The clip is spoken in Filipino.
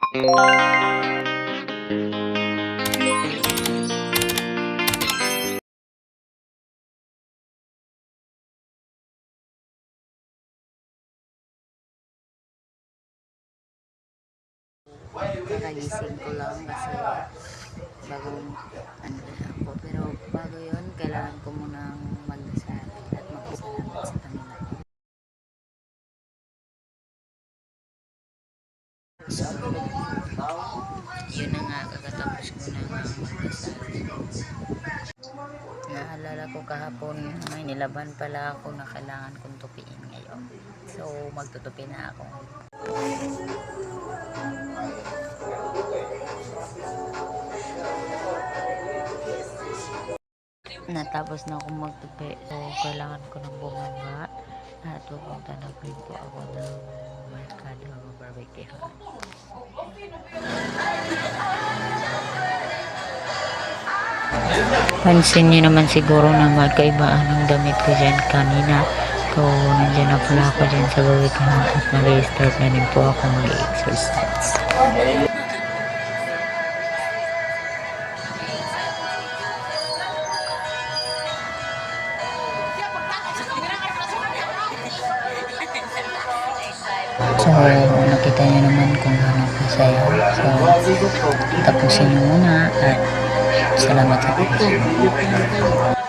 Kakagising ko lang kasi bagong ano ako. Pero bago yun, kailangan ko munang magdasal at magpasalamat sa kanila. So, yun na nga, kakatapos ko na nga magdasal. Naalala ko kahapon, may nilaban pala ako na kailangan kong tupiin ngayon. So, magtutupi na ako. Natapos na akong magtupi, so kailangan ko ng bumaba at pupunta na po ako ng Mercado Barbecue. Pansin niyo naman siguro na magkaibaan ng damit ko dyan kanina. So, nandiyan na pala ako dyan sa bawit at mag-start na rin po ako mag-exercise. So, nakita niyo naman kung ano kasaya. So, tapusin niyo muna at salamat sa pagkakas.